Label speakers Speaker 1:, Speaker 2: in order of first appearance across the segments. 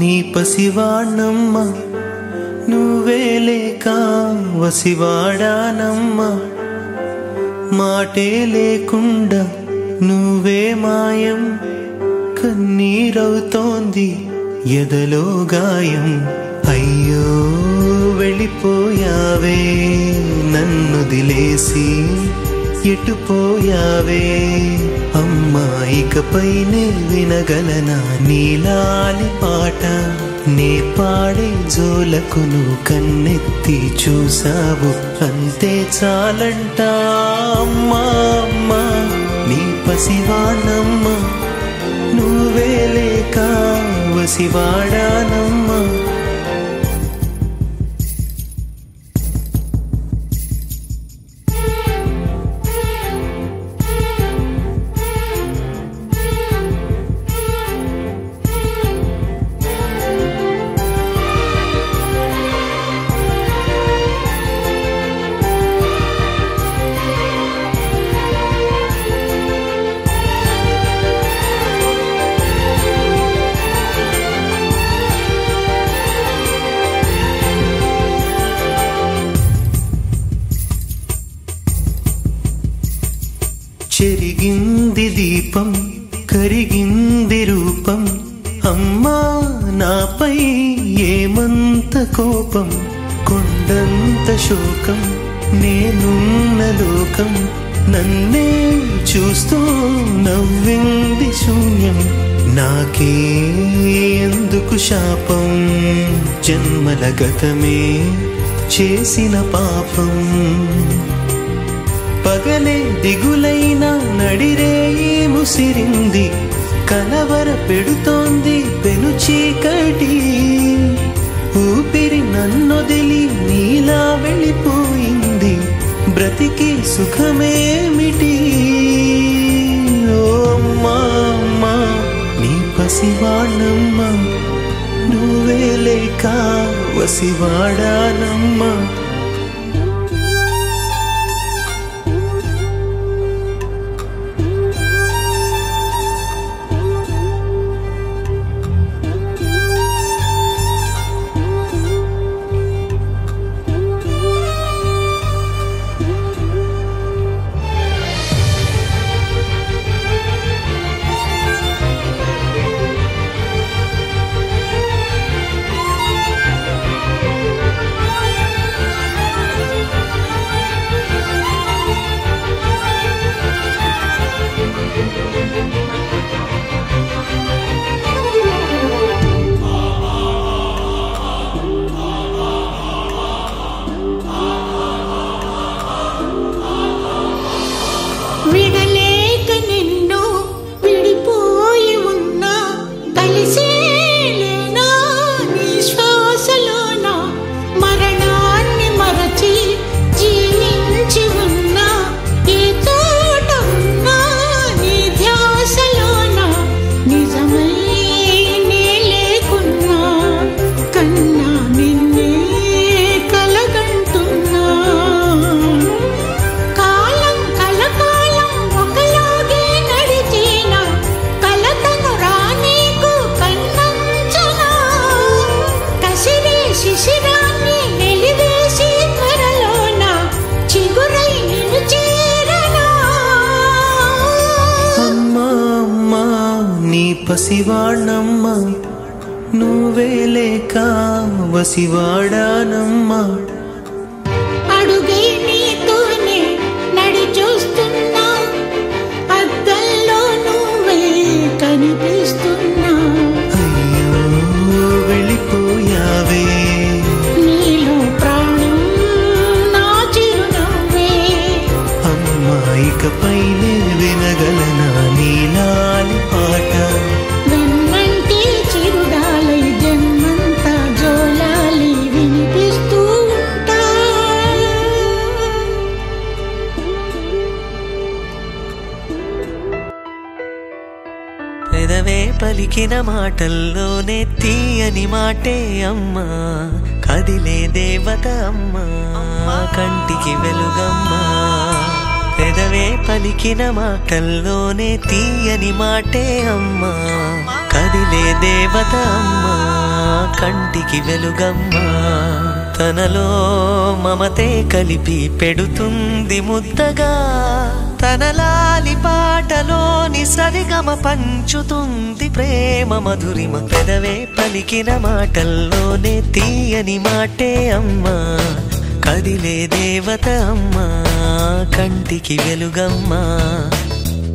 Speaker 1: నీ పసివాణ్ణమ్మ నువ్వే లేక వసివాడానమ్మ మాటే లేకుండా నువ్వే మాయం కన్నీరవుతోంది ఎదలో గాయం అయ్యో వెళ్ళిపోయావే నన్నుదిలేసి ఎటుపోయావే అమ్మా ఇకపైనే వినగలనా నీలాలి పాట నే పాడే జోలకు నువ్వు కన్నెత్తి చూసావు అంతే చాలంట అమ్మా అమ్మా నీ పసివాణమ్మ నువ్వే లేక వసివాడానమ్మా చెరిగింది దీపం కరిగింది రూపం అమ్మా నాపై ఏమంత కోపం కొండంత శోకం నేనున్న లోకం నన్నే చూస్తూ నవ్వింది శూన్యం నాకే ఎందుకు శాపం జన్మల గతమే చేసిన పాపం పగలే దిగులైన నడిరేయి ముసిరింది కలవర పెడుతోంది పెను చీకటి ఊపిరి నన్నొదిలి నీలా వెళ్ళిపోయింది బ్రతికి సుఖమేమిటి ఓ అమ్మా అమ్మా నీ పసివాణమ్మ నువ్వే లేక వసివాడానమ్మా
Speaker 2: విడలేక నిన్ను విడిపోయి ఉన్నా కలిసేలేనా నీ శ్వాసలోన మరణాన్ని మరచి జీవించి ఉన్నా ఏ తోట ఉన్నా నీ ధ్యాసలోన నిజమై నే లేకున్నా కన్నా నిన్నే కలగంటున్నా శిశిరాన్ని వెలివేసి త్వరలోన చిగురై నిన్ను చేరనా
Speaker 1: అమ్మా అమ్మా నీ పసివాణమ్మ నువ్వే లేక వసివాడానమ్మా
Speaker 2: అడుగై నీతోనే నడి చూస్తున్నా అద్దంలో నువ్వే కనిపిస్తున్నా
Speaker 1: అయ్యో వెళ్ళిపోయావే
Speaker 2: నీలో ప్రాణం నా చిరునవ్వే
Speaker 1: అమ్మా ఇకపైనే వినగలనా నీలాలి పాట
Speaker 2: వెన్నంటి చిరుడాలై జన్మంతా జోలాలి వినిపిస్తూ ఉంటా
Speaker 1: పెదవే పలికిన మాటల్లోనే తీయని మాటే అమ్మా కదిలే దేవత అమ్మా కంటికి వెలుగమ్మా పెదవే పలికిన మాటల్లోనే తీయని మాటే అమ్మా కదిలే దేవత అమ్మా కంటికి వెలుగమ్మా తనలో మమతే కలిపి పెడుతుంది ముద్దగా తన లాలి పాటలోని సరిగమ పంచుతుంది ప్రేమ మధురిమ పెదవే పలికిన మాటల్లోనే తీయని మాటే అమ్మా కదిలే దేవత అమ్మా కంటికి వెలుగమ్మా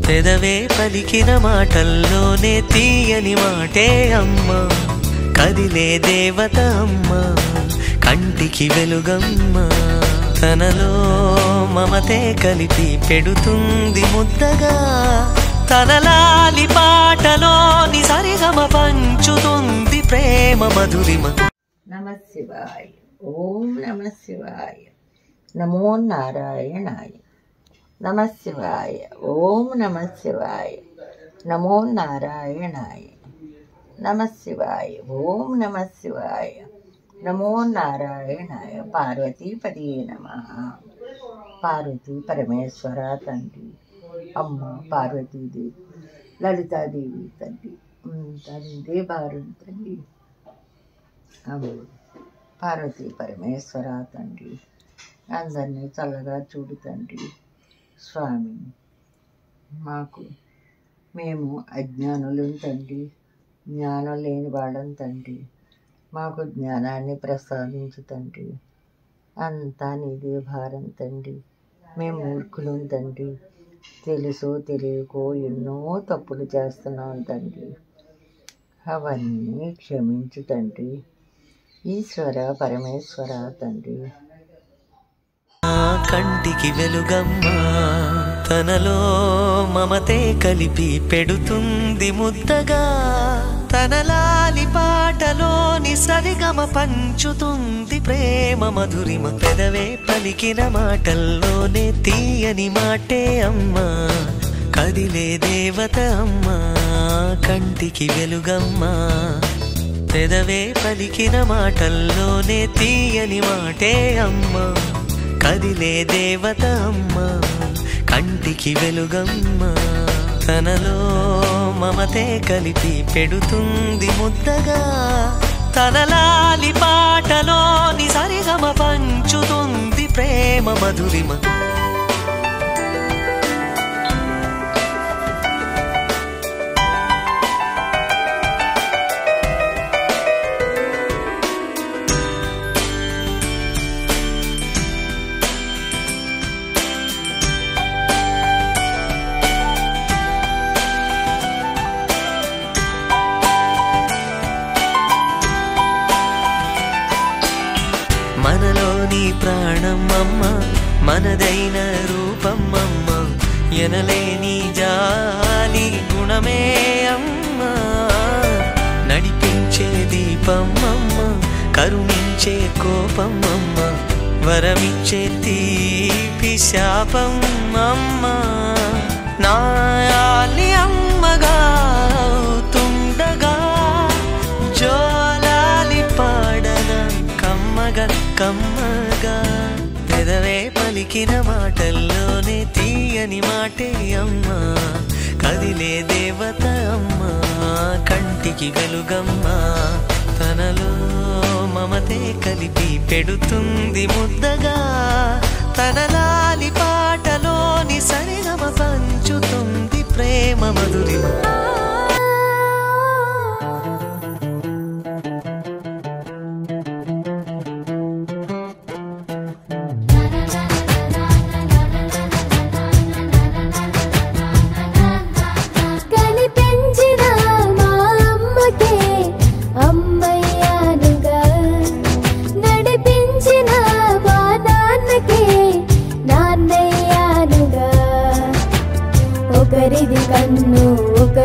Speaker 1: పెదవే పలికిన మాటల్లోనే తీయని మాటే అమ్మా కదిలే దేవత అమ్మా కంటికి వెలుగమ్మా తనలో మమతే కలిపి పెడుతుంది ముద్దగా తన లాలి పాటలోని సరిగమ పంచుతుంది ప్రేమ మధురిమ.
Speaker 3: నమః శివాయ. ఓం నమః శివాయ. నమో నారాయణాయ. నమః శివాయ. ఓం నమః శివాయ. నమో నారాయణాయ. నమః శివాయ. ఓం నమః శివాయ. నమో నారాయణాయ. పార్వతీపదే నమః. పార్వతీ పరమేశ్వర తండ్రి, అమ్మ పార్వతీదేవి, లలితాదేవి తండ్రి, తండ్రి భారం తండ్రి, అమ్మ పార్వతీ పరమేశ్వర తండ్రి, అందరినీ చల్లగా చూడు తండ్రి. స్వామి, మేము అజ్ఞానులం తండ్రి, జ్ఞానం లేని వాళ్ళం తండ్రి, మాకు జ్ఞానాన్ని ప్రసాదించు తండ్రి. అంతా నీదే భారం తండ్రి. మేము మూర్ఖులం తండ్రి, తెలుసో తెలియకో ఎన్నో తప్పులు చేస్తున్నాం తండ్రి. అవన్నీ క్షమించు తండ్రి. ఈశ్వర పరమేశ్వర తండ్రి.
Speaker 1: కంటికి వెలుగమ్మా తనలో మమతే కలిపి పెడుతుంది ముద్దగా తన లాలి పాటలోని సరిగమ పంచుతుంది ప్రేమ మధురిమ పెదవే పలికిన మాటల్లోనే తీయని మాటే అమ్మా కదిలే దేవత అమ్మా కంటికి వెలుగమ్మా పెదవే పలికిన మాటల్లోనే తీయని మాటే అమ్మా కదిలే దేవత అమ్మా కంటికి వెలుగమ్మా తనలో మమతే కలిపి పెడుతుంది ముద్దగా తన లాలి పాటలోని సరిగమ పంచుతుంది ప్రేమ మధురిమ. మనలోని ప్రాణమమ్మ మనదైన రూపమమ్మ ఎనలేని జాలి గుణమే అమ్మ నడిపించే దీపమమ్మ కరుణించే కోపమమ్మ వరమిచ్చే తీపి శాపమమ్మ నాయాలి అమ్మగా అవుతుండగా జోలాలి పాడన కమ్మగా పెదవే పలికిన మాటల్లోనే తీయని మాటే అమ్మా కదిలే దేవత అమ్మా కంటికి వెలుగమ్మా తనలో మమతే కలిపి పెడుతుంది ముద్దగా తన లాలి పాటలోని సరిగమ పంచుతుంది ప్రేమ మధురిమ.
Speaker 4: ఒకరిది కన్ను ఒక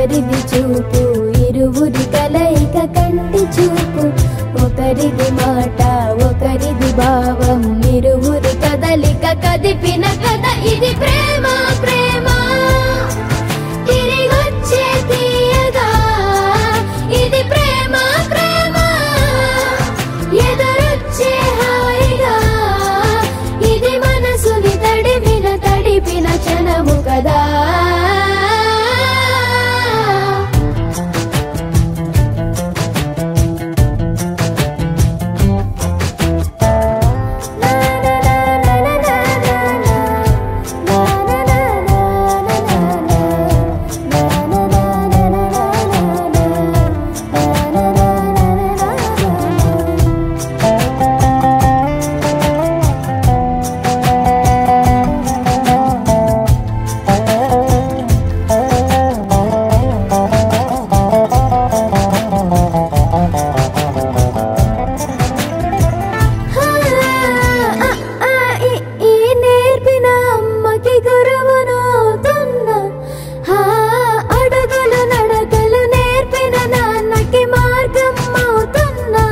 Speaker 4: బ్రతుక్కి మార్గం అవుతున్నా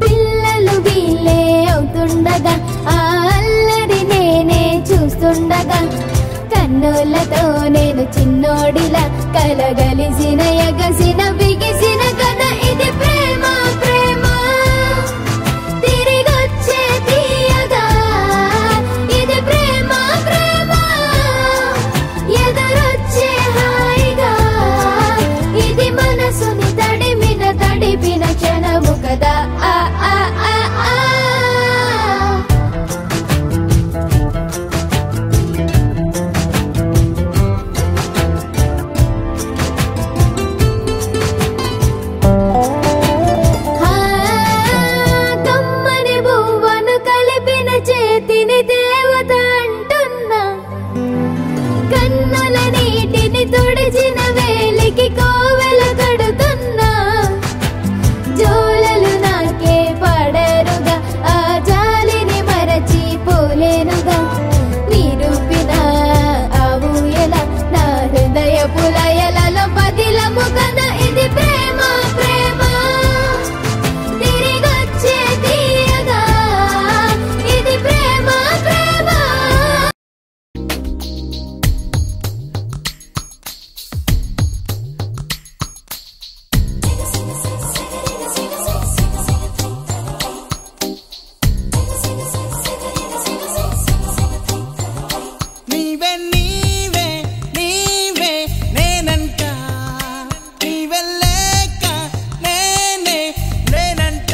Speaker 4: పిల్లలు వీళ్ళే అవుతుండగా ఆ అల్లరి నేనే చూస్తుండగా కన్నులతో నేను చిన్నోడిలా కలగలిసిన ఎగసిన బిగిసిన కథ ఇది ప్రేమ ప్రేమ తిరిగొచ్చే తీయగా ఇది ప్రేమ ప్రేమ ఎదురొచ్చే హాయిగా ఇది మనసుని తడిపిన క్షణము కదా ఆ ఆ ఆ ఆ చేతిని దేవత అంటున్నా కన్నుల నీటిని తుడిచిన వేలికి కోవెల కడుతున్నా జోలలు నాకే పడరుగా ఆ జాలిని మరచి పోలేనుగా నిరూపిన ఆ ఊయల నా హృదయ పులయలలో పదిలము కదా ఇది ప్రేమ ప్రేమ తిరిగొచ్చే తీయగా ఇది ప్రేమ ప్రేమ
Speaker 1: నీవే నీవే నీవే నేనంట నీవే లేక నేనే నేనంట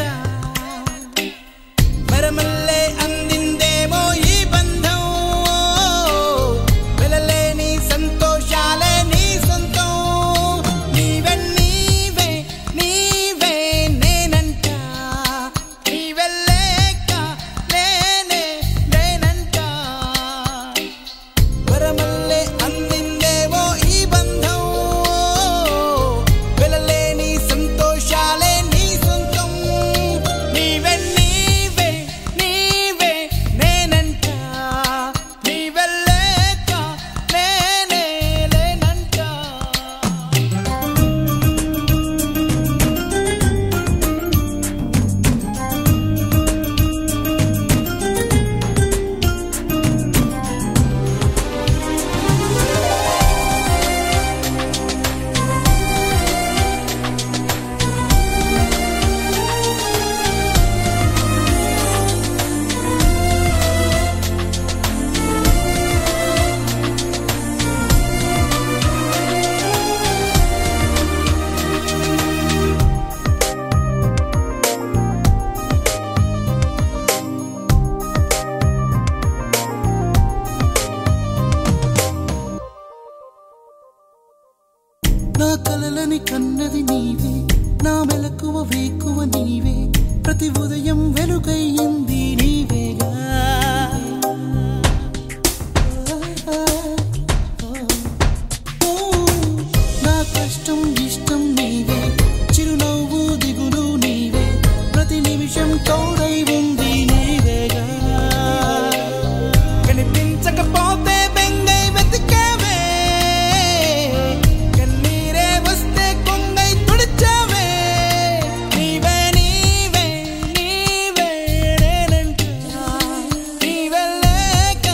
Speaker 1: మరమల్లే అందిందేమో ఈ బంధం వెలలేని సంతోషాలే నీ సొంతం నీవే నీవే నీవే నేనంట నీవే లేక నేనే నేనంట వరమల్లే అందిందేమో ఈ బంధం వెలలేని సంతోషాలే నీ సొంతం నీవే నీవే నీవే నేనంట నీవే లేక నేనే లేనంట నా కలలని కన్నది నీవే నా మెలకువ వేకువ నీవే ప్రతి ఉదయం వెలుగయ్యింది నీవేగా నా కష్టం ఇష్టం నీవే చిరునవ్వు దిగులు నీవే ప్రతి నిమిషం తోడై ఉంది నీవేగా కనిపించకపోతే బెంగై వెతికావే కన్నీరే వస్తే కొంగై తుడిచావే నీవే నీవే నీవే నేనంట నీవే లేక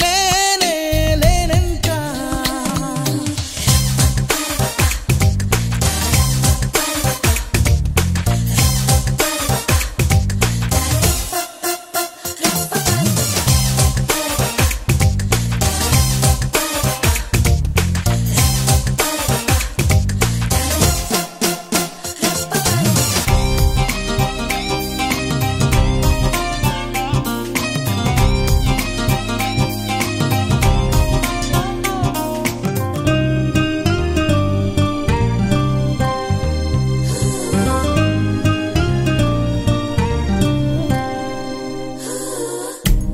Speaker 1: నేనే లేనంట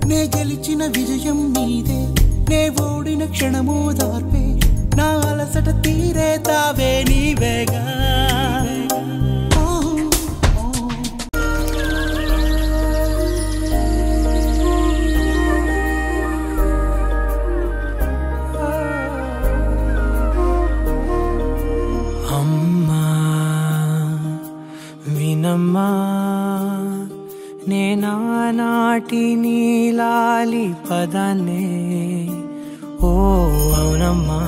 Speaker 1: నే గెలిచిన విజయం నీదే నే ఓడిన క్షణమో దార్పే నా అలసట తీరే తావే నీవేగా అమ్మా
Speaker 5: అవునమ్మా నేనానాటి నీలాలి పదాన్నే ఓ అవునమ్మా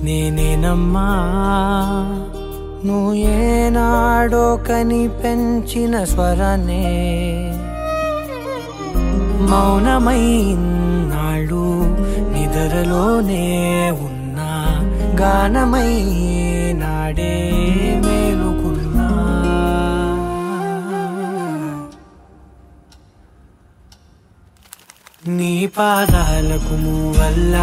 Speaker 5: నేనేనమ్మా నువ్వు ఏనాడో కని పెంచిన స్వరాన్నే మౌనమైనాడు నిద్రలోనే ఉన్నా గానమై నాడే మేలుకున్నా నీ పాదాలకు వల్ల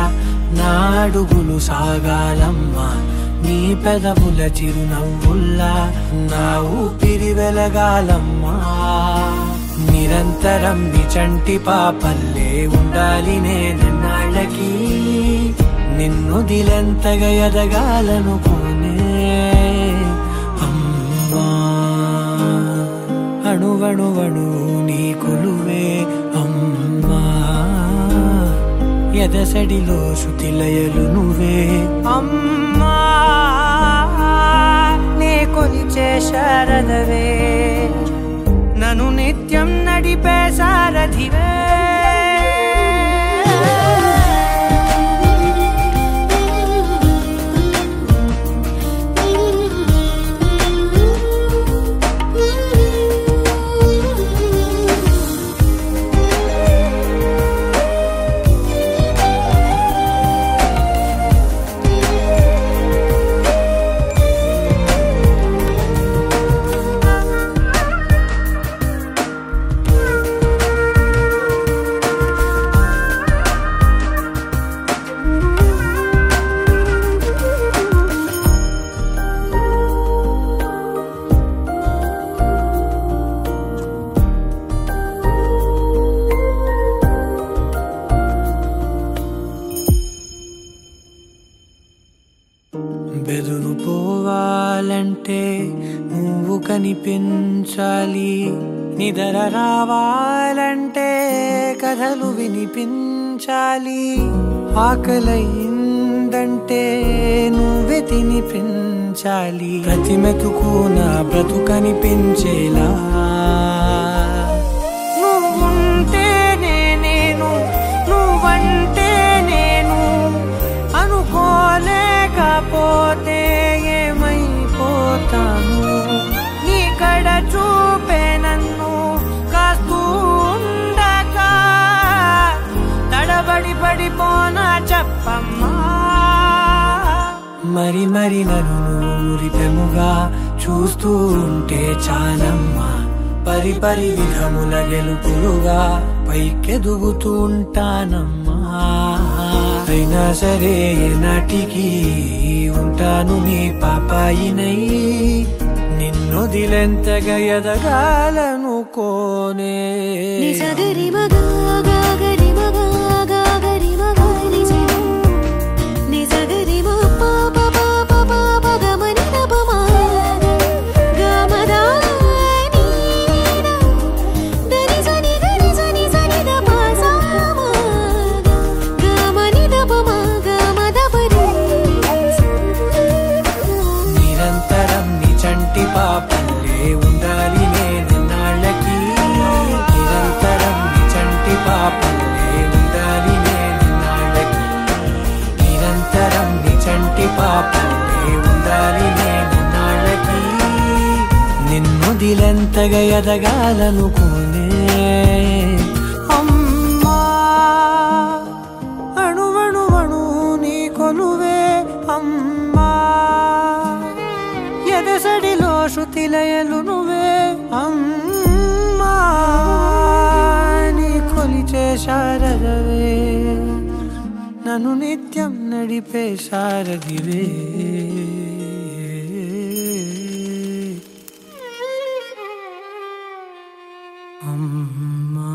Speaker 5: నా అడుగులు సాగాలమ్మా నీ పెదవుల చిరునవ్వుల్లా నా ఊపిరి వెలగాలమ్మా నిరంతరం నీ చంటి పాపల్లే ఉండాలి నేనన్నాళ్ళకి నిన్ను దిలెంతగా ఎదగాలనుకోనే అమ్మా అణువణువణు నీ కొలువే అమ్మా ఎదసడిలో శృతిలయలు నువ్వే అమ్మా నే కొలిచే శారదవే నన్ను నిత్యం నడిపే సారథివే బెదురుపోవాలంటే నువ్వు కనిపించాలి నిద్ర రావాలంటే కథలు వినిపించాలి ఆకలైందంటే నువ్వే తినిపించాలి ప్రతి మెతుకు నా బ్రతుకనిపించేలా నువ్వుంటేనే నేను నువ్వంటే నేను అనుకోలేకపోతే ఏమైపోతాను నీ కడ చూపే నన్ను కాస్తూ ఉండగా తడబడి పడిపోనా చెప్పమ్మా మరి మరి నన్ను ఊరిపెముగా చూస్తూ ఉంటే చాలమ్మా పరి పరి విధముల గెలుపులుగా పైకెదుగుతూ ఉంటానమ్మా అయినా సరే నాటికి ఉంటాను నీ పాపాయినై నిన్ను దిలెంతగా ఎదగాలనుకోనే
Speaker 4: నిజగరి మగా గాగరి మగా గాగరి మగా నిజగరి మా పాప పాప పాప గమని దపమా గమదా దని సని సని దపా సామా గమని దపమా గమదపరి
Speaker 5: నిరంతరం నీ చంటి పాపల్లే ఉండాలి నేనన్నాళ్ళకి నిరంతరం నీ చంటి పాపల్లే ఉండాలి నేనన్నాళ్ళకి నిరంతరం నీ చంటి పాపల్లే ఉండాలి నేనన్నాళ్ళకి నిన్ను దిలెంతగా ఎదగాలనుకోనే అమ్మా అణువణువణు నీ కొలువే అమ్మా ఎదసడిలో శృతిలయలు నువ్వే అమ్మా నీ కొలిచే శారదవే నన్ను నిత్యం నడిపే శారదివే అమ్మా